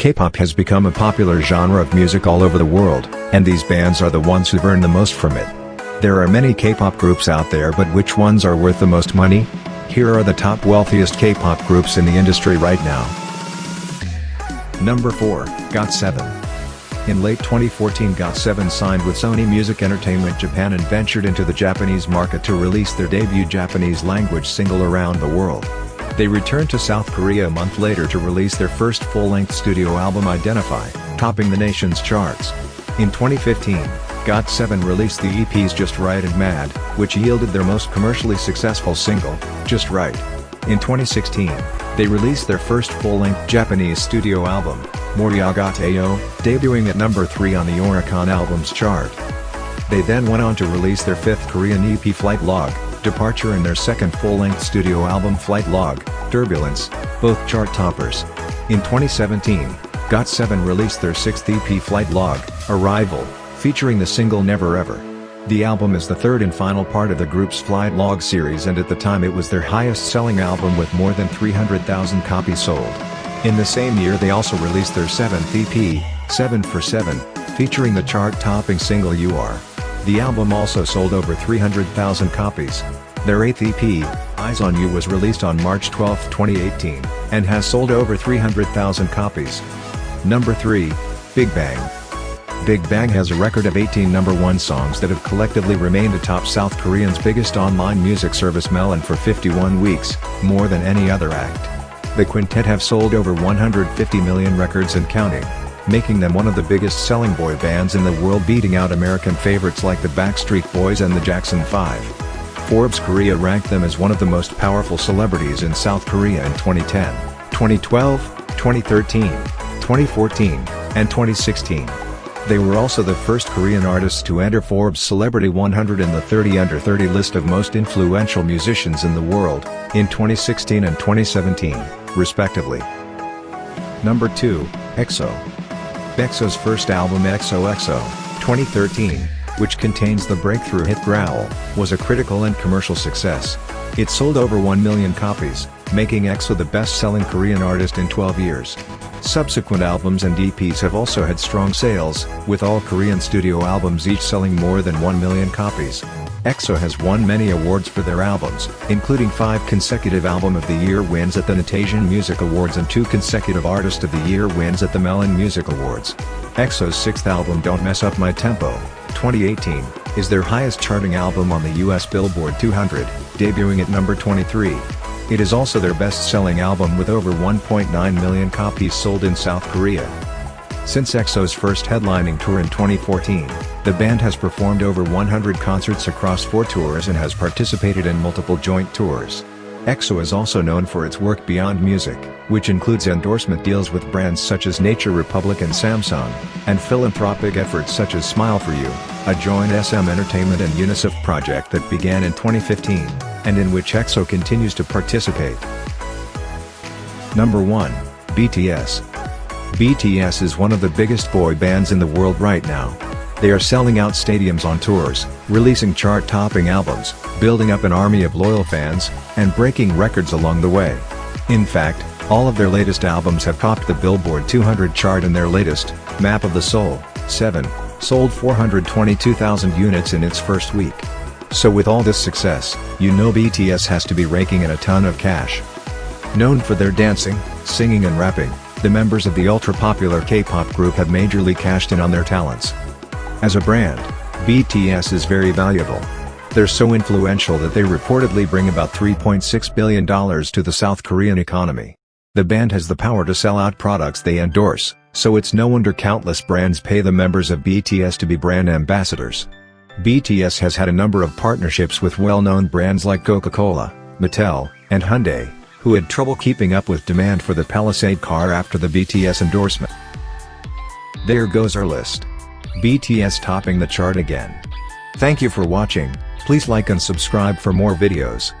K-pop has become a popular genre of music all over the world, and these bands are the ones who've earned the most from it. There are many K-pop groups out there, but which ones are worth the most money? Here are the top wealthiest K-pop groups in the industry right now. Number 4, GOT7. In late 2014, GOT7 signed with Sony Music Entertainment Japan and ventured into the Japanese market to release their debut Japanese-language single Around the World. They returned to South Korea a month later to release their first full-length studio album Identify, topping the nation's charts. In 2015, GOT7 released the EPs Just Right and Mad, which yielded their most commercially successful single, Just Right. In 2016, they released their first full-length Japanese studio album, Moriyagatte-yo, debuting at number 3 on the Oricon Albums chart. They then went on to release their fifth Korean EP Flight Log, Departure, and their second full-length studio album Flight Log, Turbulence, both chart toppers. In 2017, GOT7 released their sixth EP Flight Log, Arrival, featuring the single Never Ever. The album is the third and final part of the group's Flight Log series, and at the time it was their highest-selling album with more than 300,000 copies sold. In the same year they also released their seventh EP, 7 for 7, featuring the chart-topping single You Are. The album also sold over 300,000 copies. Their eighth EP, Eyes on You, was released on March 12, 2018, and has sold over 300,000 copies. Number 3, Big Bang. Big Bang has a record of 18 number 1 songs that have collectively remained atop South Korea's biggest online music service Melon for 51 weeks, more than any other act. The quintet have sold over 150 million records and counting, making them one of the biggest selling boy bands in the world, beating out American favorites like the Backstreet Boys and the Jackson 5. Forbes Korea ranked them as one of the most powerful celebrities in South Korea in 2010, 2012, 2013, 2014, and 2016. They were also the first Korean artists to enter Forbes Celebrity 100 and the 30 Under 30 list of most influential musicians in the world, in 2016 and 2017, respectively. Number 2, EXO. EXO's first album XOXO, 2013, which contains the breakthrough hit Growl, was a critical and commercial success. It sold over 1 million copies, making EXO the best-selling Korean artist in 12 years. Subsequent albums and EPs have also had strong sales, with all Korean studio albums each selling more than 1 million copies. EXO has won many awards for their albums, including 5 consecutive Album of the Year wins at the Notasian Music Awards and 2 consecutive Artist of the Year wins at the Melon Music Awards. EXO's sixth album Don't Mess Up My Tempo, 2018, is their highest charting album on the US Billboard 200, debuting at number 23. It is also their best-selling album with over 1.9 million copies sold in South Korea. Since EXO's first headlining tour in 2014, the band has performed over 100 concerts across 4 tours and has participated in multiple joint tours. EXO is also known for its work beyond music, which includes endorsement deals with brands such as Nature Republic and Samsung, and philanthropic efforts such as Smile for You, a joint SM Entertainment and UNICEF project that began in 2015, and in which EXO continues to participate. Number 1, BTS. BTS is one of the biggest boy bands in the world right now. They are selling out stadiums on tours, releasing chart-topping albums, building up an army of loyal fans, and breaking records along the way. In fact, all of their latest albums have topped the Billboard 200 chart, and their latest, Map of the Soul, 7, sold 422,000 units in its first week. So with all this success, you know BTS has to be raking in a ton of cash. Known for their dancing, singing and rapping, the members of the ultra-popular K-pop group have majorly cashed in on their talents. As a brand, BTS is very valuable. They're so influential that they reportedly bring about $3.6 billion to the South Korean economy. The band has the power to sell out products they endorse, so it's no wonder countless brands pay the members of BTS to be brand ambassadors. BTS has had a number of partnerships with well-known brands like Coca-Cola, Mattel, and Hyundai, who had trouble keeping up with demand for the Palisade car after the BTS endorsement. There goes our list. BTS topping the chart again. Thank you for watching. Please like and subscribe for more videos.